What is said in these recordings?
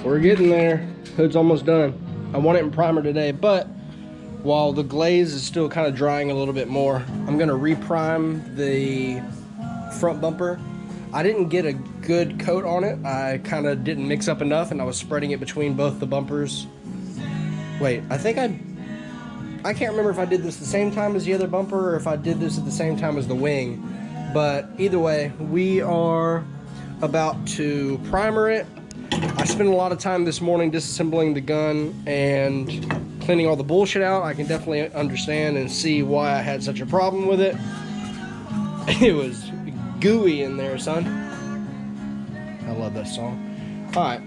We're getting there. Hood's almost done. I want it in primer today, but while the glaze is still kind of drying a little bit more, I'm gonna reprime the front bumper. I didn't get a good coat on it. I kind of didn't mix up enough, and I was spreading it between both the bumpers. Wait, I can't remember if I did this the same time as the other bumper or if I did this at the same time as the wing. But either way, we are about to primer it. I spent a lot of time this morning disassembling the gun and cleaning all the bullshit out. I can definitely understand and see why I had such a problem with it. It was gooey in there, son. I love that song. All right,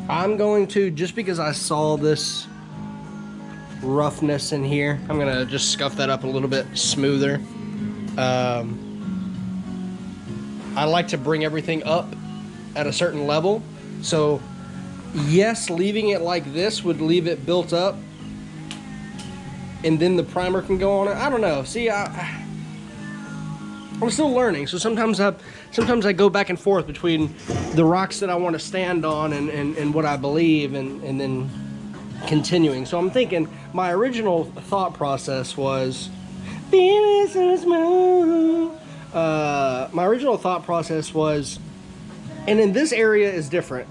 I'm going to, just because I saw this roughness in here, I'm gonna just scuff that up a little bit smoother. I like to bring everything up at a certain level, so yes, leaving it like this would leave it built up and then the primer can go on it. I don't know. See, I'm still learning, so sometimes I go back and forth between the rocks that I want to stand on and what I believe, and then continuing. So I'm thinking, my original thought process was feeling so smooth. My original thought process was, and in this area is different.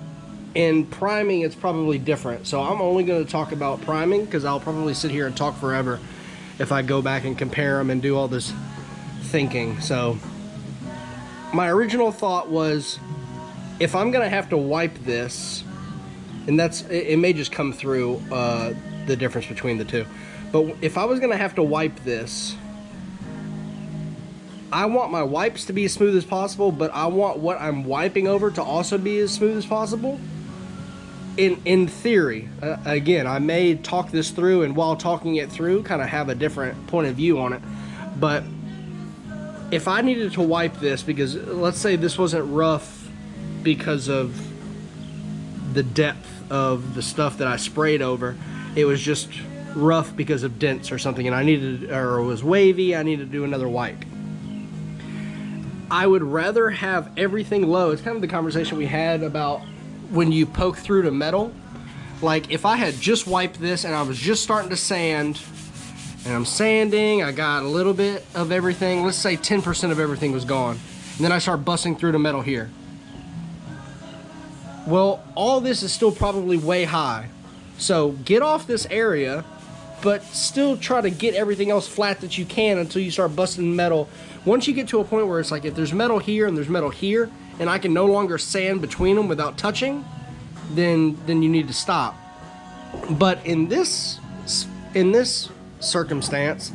In priming, it's probably different. So I'm only going to talk about priming because I'll probably sit here and talk forever if I go back and compare them and do all this thinking. So my original thought was, if I'm going to have to wipe this, and it may just come through the difference between the two, but if I was going to have to wipe this, I want my wipes to be as smooth as possible, but I want what I'm wiping over to also be as smooth as possible. In theory, again, I may talk this through, and while talking it through, kind of have a different point of view on it. But if I needed to wipe this, because let's say this wasn't rough because of the depth of the stuff that I sprayed over, it was just rough because of dents or something, and I needed, or it was wavy, I needed to do another wipe. I would rather have everything low. It's kind of the conversation we had about when you poke through to metal. Like, if I had just wiped this and I was just starting to sand, and I'm sanding, I got a little bit of everything, let's say 10% of everything was gone, and then I start busting through to metal here. Well, all this is still probably way high. So get off this area, but still try to get everything else flat that you can until you start busting metal. Once you get to a point where it's like, if there's metal here and there's metal here, and I can no longer sand between them without touching, then you need to stop. But in this circumstance,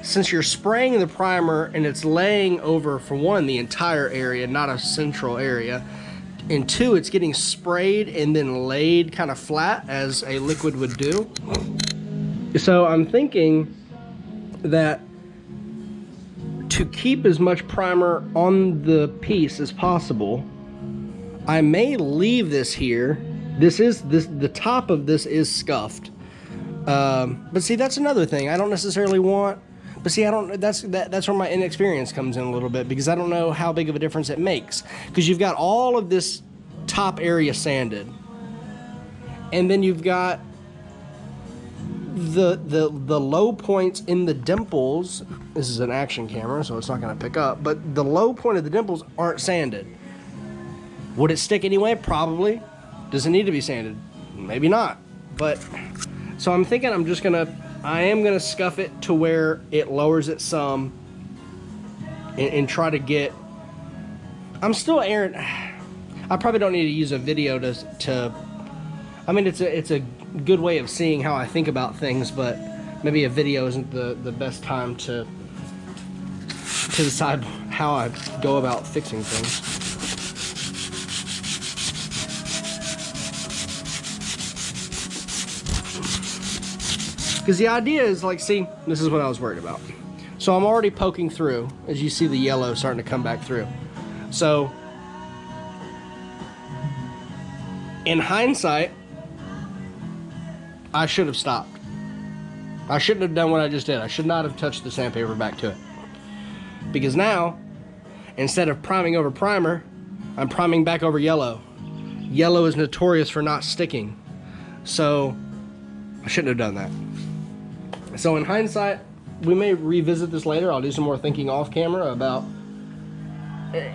since you're spraying the primer and it's laying over, for one, the entire area, not a central area, and two, it's getting sprayed and then laid kind of flat as a liquid would do. So I'm thinking that to keep as much primer on the piece as possible, I may leave this here. The top of this is scuffed. But see, that's another thing I don't necessarily want. But see, that's where my inexperience comes in a little bit, because I don't know how big of a difference it makes. Because you've got all of this top area sanded, and then you've got the low points in the dimples. This is an action camera, so it's not going to pick up, but the low point of the dimples aren't sanded. Would it stick anyway? Probably. Does it need to be sanded? Maybe not. But so I'm thinking I am gonna scuff it to where it lowers it some, and try to get. I'm still airing. I probably don't need to use a video to. I mean, it's a good way of seeing how I think about things, but maybe a video isn't the best time to decide how I go about fixing things. Because the idea is, like, see, this is what I was worried about. So I'm already poking through, as you see the yellow starting to come back through. So in hindsight, I should have stopped. I shouldn't have done what I just did. I should not have touched the sandpaper back to it. Because now, instead of priming over primer, I'm priming back over yellow. Yellow is notorious for not sticking. So I shouldn't have done that. So in hindsight, we may revisit this later. I'll do some more thinking off camera about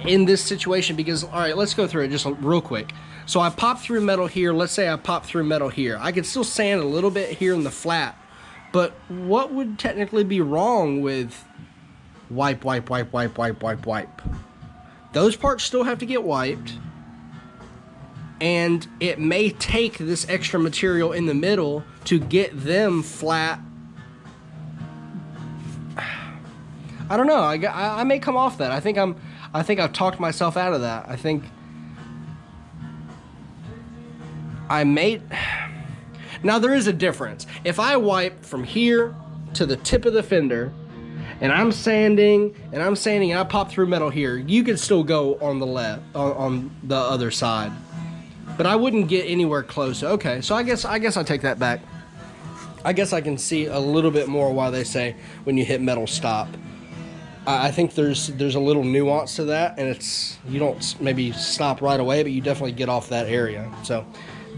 in this situation, because, all right, let's go through it just real quick. So I popped through metal here. Let's say I popped through metal here. I could still sand a little bit here in the flat, but what would technically be wrong with wipe? Those parts still have to get wiped, and it may take this extra material in the middle to get them flat. I don't know. I may come off that. I think I've talked myself out of that. I think I may. Now there is a difference. If I wipe from here to the tip of the fender, and I'm sanding, and I pop through metal here, you could still go on the left, on the other side, but I wouldn't get anywhere close. Okay, so I guess I take that back. I guess I can see a little bit more why they say when you hit metal, stop. I think there's a little nuance to that, and it's, you don't maybe stop right away, but you definitely get off that area. So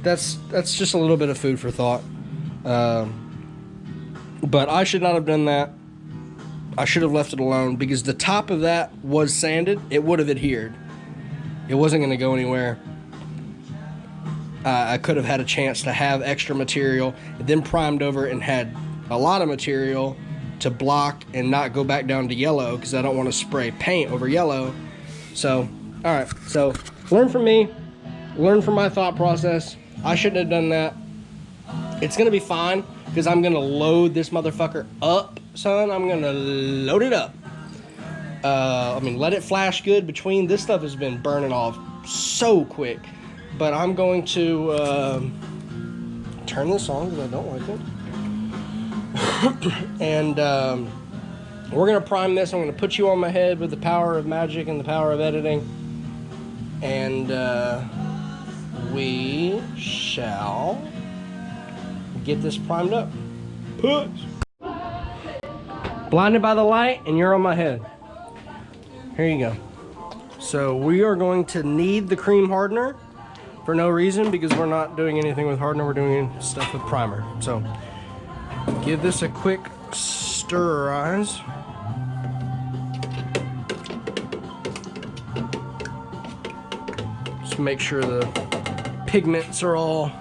that's just a little bit of food for thought. But I should not have done that. I should have left it alone, because the top of that was sanded. It would have adhered. It wasn't going to go anywhere. I could have had a chance to have extra material, then primed over and had a lot of material to block and not go back down to yellow, because I don't want to spray paint over yellow. So, all right. So learn from me. Learn from my thought process. I shouldn't have done that. It's going to be fine, because I'm going to load this motherfucker up, son. I'm going to load it up. I mean, let it flash good between. This stuff has been burning off so quick. But I'm going to turn this on, because I don't like it. And we're going to prime this. I'm going to put you on my head with the power of magic and the power of editing. And we shall get this primed up. Push. Blinded by the light, and you're on my head. Here you go. So we are going to need the cream hardener for no reason, because we're not doing anything with hardener. We're doing stuff with primer. So give this a quick stirrize. Just make sure the pigments are all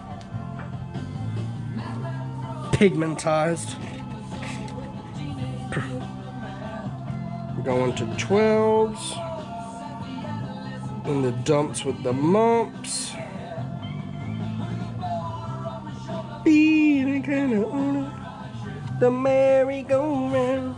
pigmentized. We're going to 12s. In the dumps with the mumps. Feeling kinda on the merry-go-round.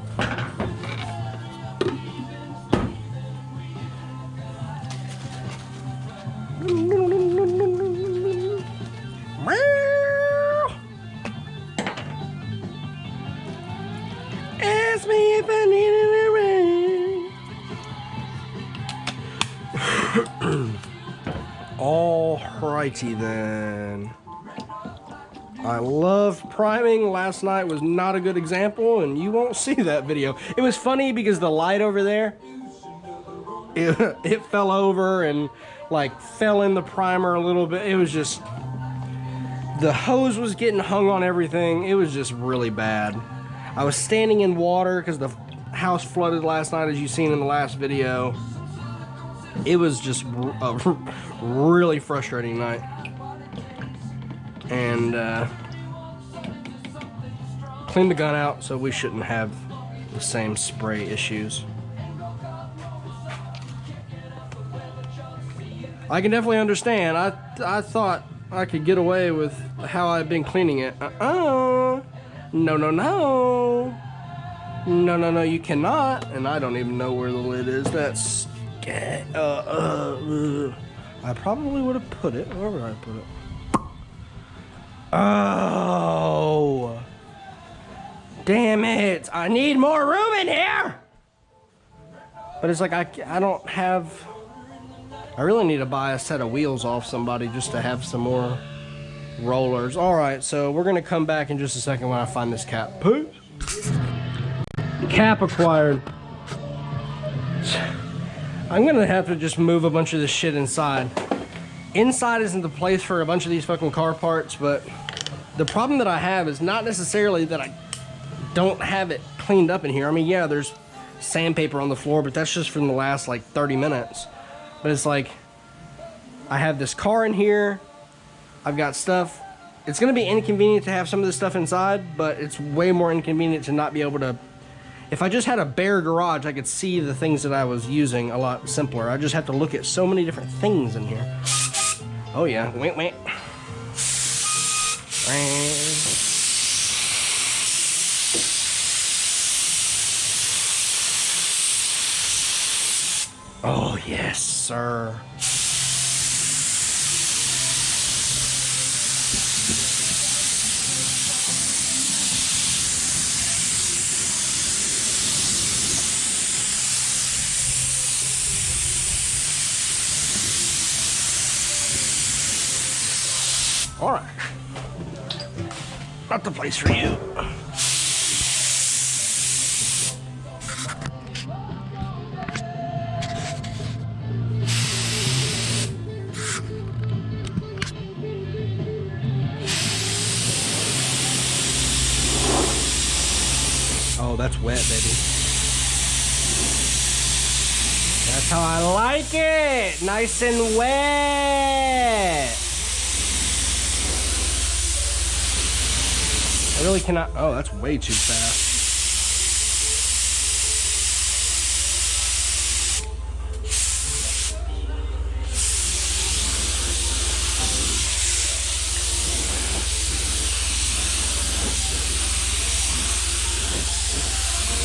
Ask me if I need a ring. Alrighty then. I love priming. Last night was not a good example, and you won't see that video. It was funny because the light over there, it fell over and like fell in the primer a little bit. It was just, the hose was getting hung on everything. It was just really bad. I was standing in water because the house flooded last night, as you've seen in the last video. It was just a really frustrating night. And cleaned the gun out, so we shouldn't have the same spray issues. I can definitely understand. I thought I could get away with how I've been cleaning it. No, you cannot. And I don't even know where the lid is. That's I probably would have put it. Where would I put it? Oh, damn it. I need more room in here. But it's like I don't have, I really need to buy a set of wheels off somebody just to have some more rollers. All right, so we're going to come back in just a second when I find this cap. Cap acquired. I'm going to have to just move a bunch of this shit inside. inside isn't the place for a bunch of these fucking car parts, but the problem that I have is not necessarily that I don't have it cleaned up in here. I mean, yeah, there's sandpaper on the floor, but that's just from the last like 30 minutes. But it's like, I have this car in here, I've got stuff. It's gonna be inconvenient to have some of this stuff inside, but it's way more inconvenient to not be able to. If I just had a bare garage, I could see the things that I was using a lot simpler. I just have to look at so many different things in here. Oh yeah, wait, wait. Oh yes, sir. All right, not the place for you. Oh, that's wet, baby. That's how I like it. Nice and wet. I really cannot. Oh, that's way too fast.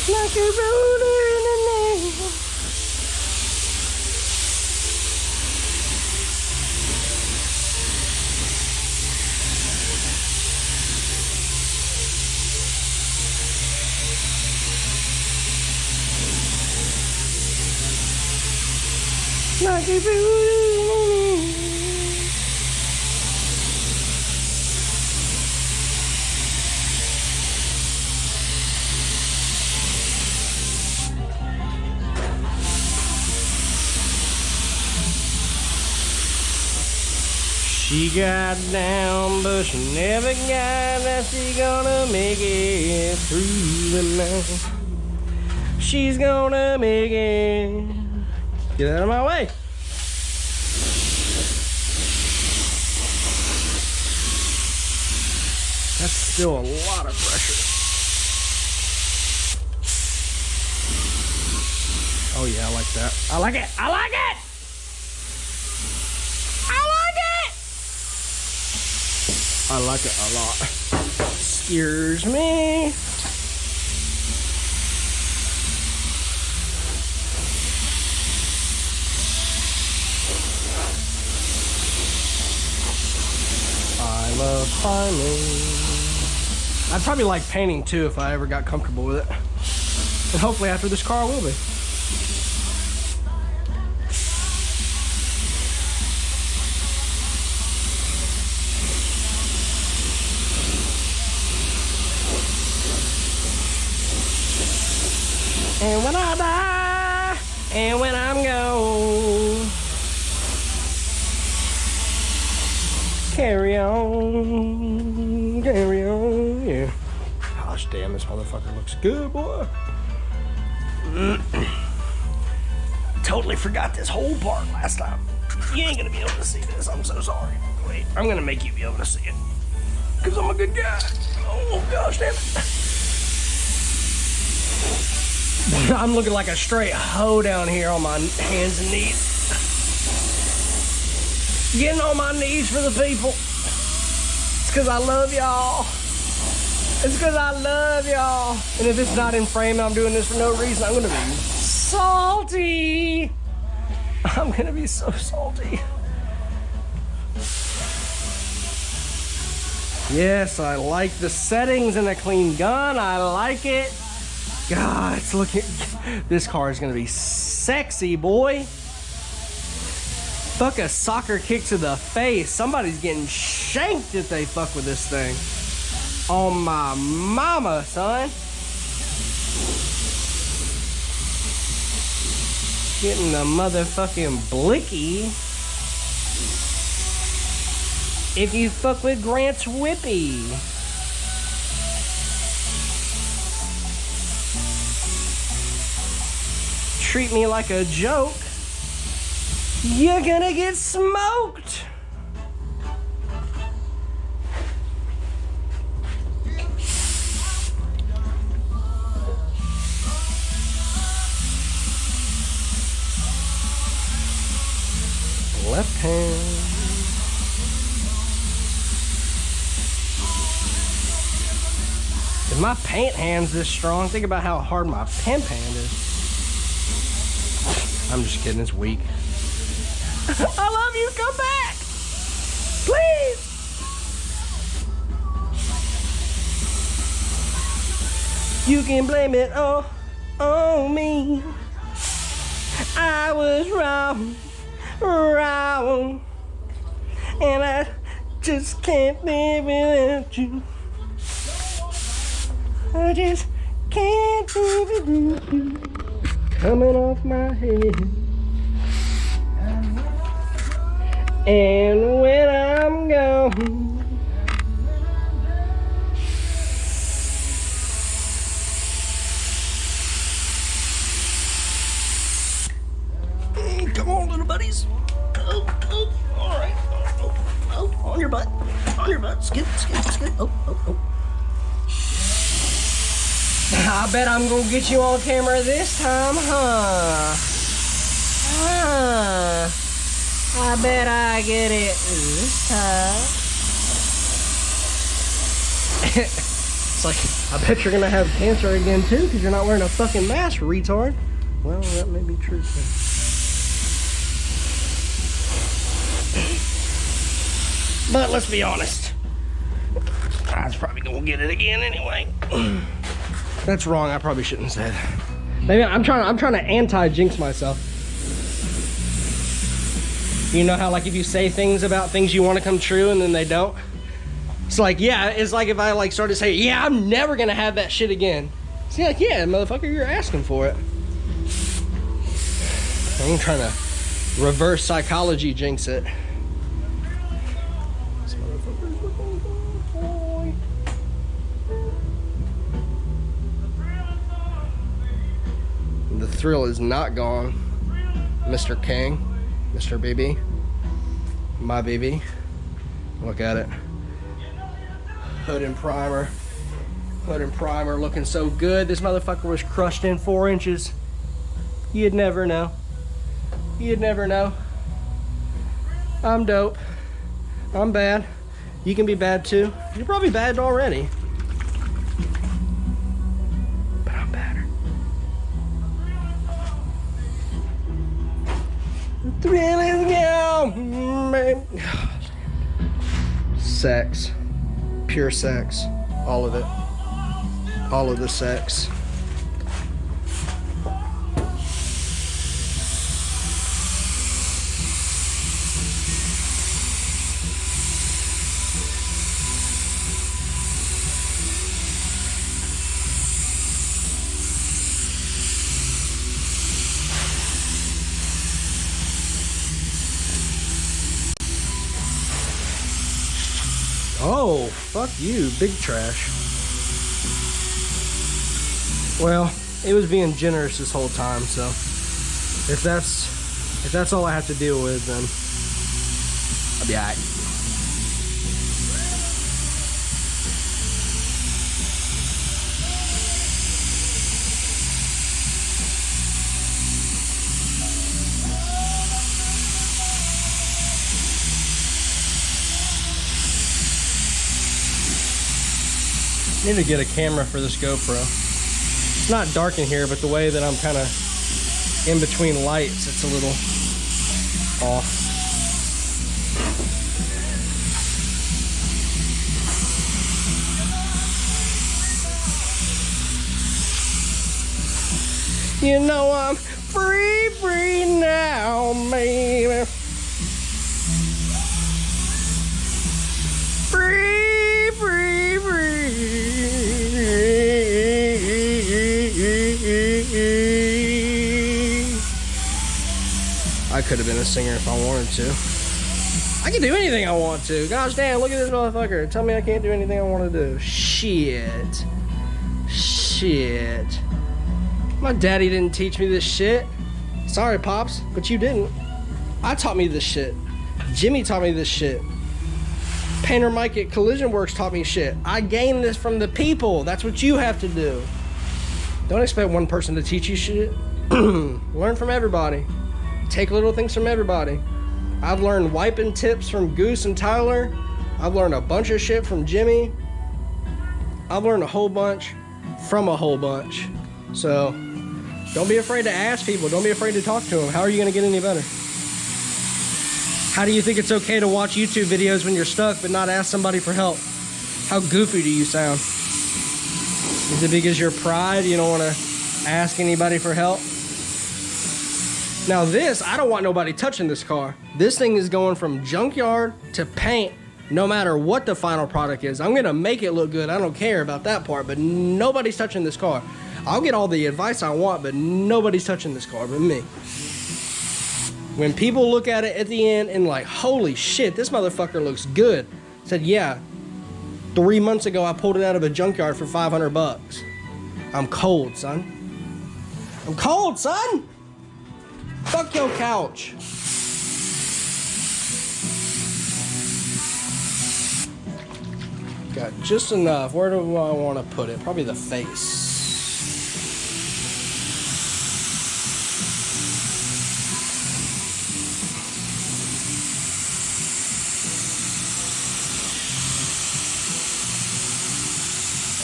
Like a roller in the night. Like a roller in the night. She got down, but she never got that she gonna make it through the night. She's gonna make it. Get out of my way. That's still a lot of pressure. Oh yeah, I like that. I like it. I like it. I like it a lot. Excuse me. I love climbing. I'd probably like painting too if I ever got comfortable with it. And hopefully after this car I will be. And when I die, and when I'm gone, carry on, yeah. Gosh damn, this motherfucker looks good, boy. Totally forgot this whole part last time. You ain't gonna be able to see this, I'm so sorry. Wait, I'm gonna make you be able to see it. Cause I'm a good guy. Oh gosh damn it. I'm looking like a straight hoe down here on my hands and knees. Getting on my knees for the people. It's because I love y'all. It's because I love y'all. And if it's not in frame and I'm doing this for no reason, I'm going to be salty. I'm going to be so salty. Yes, I like the settings and a clean gun. I like it. God, it's looking. This car is gonna be sexy, boy. Fuck a soccer kick to the face. Somebody's getting shanked if they fuck with this thing. On my mama, son. Getting the motherfucking blicky. If you fuck with Grant's Whippy. Treat me like a joke, you're gonna get smoked. Left hand. If my paint hand's this strong, think about how hard my pen hand is. I'm just kidding, it's weak. I love you, come back! Please! You can blame it all on me. I was wrong, and I just can't live without you. I just can't live without you. Coming off my head. And when I'm gone, come on, little buddies. Oh, all right. Oh, on your butt. On your butt. Skip. Oh. I bet I'm gonna get you on camera this time, huh? I bet I get it this time. It's like, I bet you're gonna have cancer again too, because you're not wearing a fucking mask, retard. Well, that may be true too. But let's be honest, I was probably gonna get it again anyway. That's wrong. I probably shouldn't have said. Maybe I'm trying to anti-jinx myself. You know how, like, if you say things about things you want to come true and then they don't? It's like, yeah, it's like if I like started saying, yeah, I'm never gonna have that shit again. See, like, yeah, motherfucker, you're asking for it. I'm trying to reverse psychology jinx it. This motherfucker's looking boy. The thrill is not gone, Mr. King, Mr. BB, my BB. Look at it. Hood and primer looking so good. This motherfucker was crushed in 4 inches. You'd never know. You'd never know. I'm dope. I'm bad. You can be bad too. You're probably bad already. But I'm better. The thrill is gone, baby. Sex. Pure sex. All of it. All of the sex. Oh, fuck you, big trash. Well, it was being generous this whole time, so if that's all I have to deal with, then I'll be alright. I need to get a camera for this GoPro. It's not dark in here, but the way that I'm kind of in between lights, it's a little off. You know I'm free now, baby. Free. I could have been a singer if I wanted to. I can do anything I want to. Gosh damn, look at this motherfucker. Tell me I can't do anything I want to do. Shit. Shit. My daddy didn't teach me this shit. Sorry, Pops, but you didn't. I taught me this shit. Jimmy taught me this shit. Painter Mike at Collision Works taught me shit. I gained this from the people. That's what you have to do. Don't expect one person to teach you shit. Learn from everybody. Take little things from everybody. I've learned wiping tips from Goose and Tyler. I've learned a bunch of shit from Jimmy. I've learned a whole bunch from a whole bunch. So don't be afraid to ask people. Don't be afraid to talk to them. How are you going to get any better? How do you think it's okay to watch YouTube videos when you're stuck but not ask somebody for help? How goofy do you sound? Is it because your pride you don't want to ask anybody for help? Now this, I don't want nobody touching this car. This thing is going from junkyard to paint no matter what the final product is. I'm gonna make it look good. I don't care about that part, but nobody's touching this car. I'll get all the advice I want, but nobody's touching this car but me. When people look at it at the end and like, holy shit, this motherfucker looks good. Said, yeah, 3 months ago I pulled it out of a junkyard for 500 bucks. I'm cold, son. I'm cold, son. Fuck your couch. Got just enough. Where do I want to put it? Probably the face.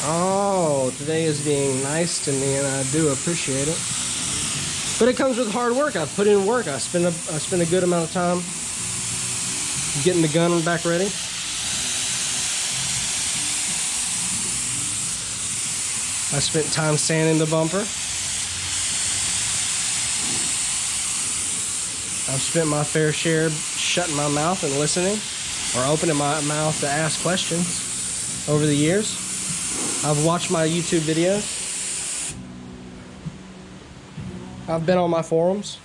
Oh, today is being nice to me, and I do appreciate it. But it comes with hard work. I've put in work. I spent a good amount of time getting the gun back ready. I spent time sanding the bumper. I've spent my fair share shutting my mouth and listening, or opening my mouth to ask questions over the years. I've watched my YouTube videos. I've been on my forums,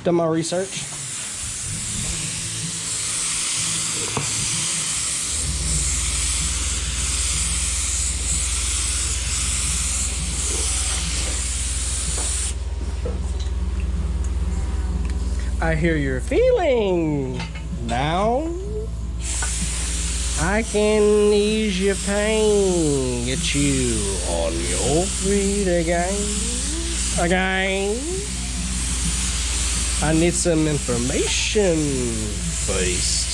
done my research. I hear your feeling. Now I can ease your pain, get you on your feet again. I need some information first.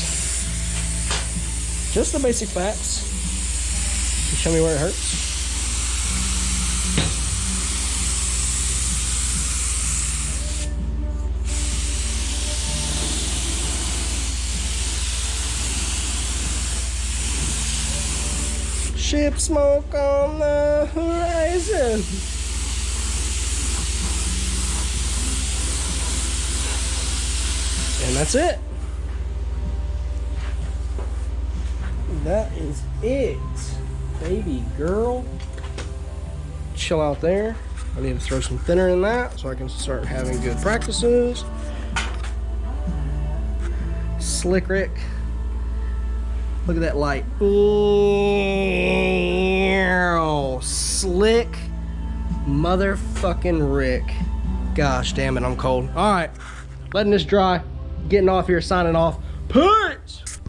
Just the basic facts. You show me where it hurts. Ship smoke on the horizon. And that's it. That is it, baby girl. Chill out there. I need to throw some thinner in that so I can start having good practices. Slick Rick. Look at that light. Slick motherfucking Rick. Gosh damn it, I'm cold. All right, letting this dry. Getting off here, signing off. Peace!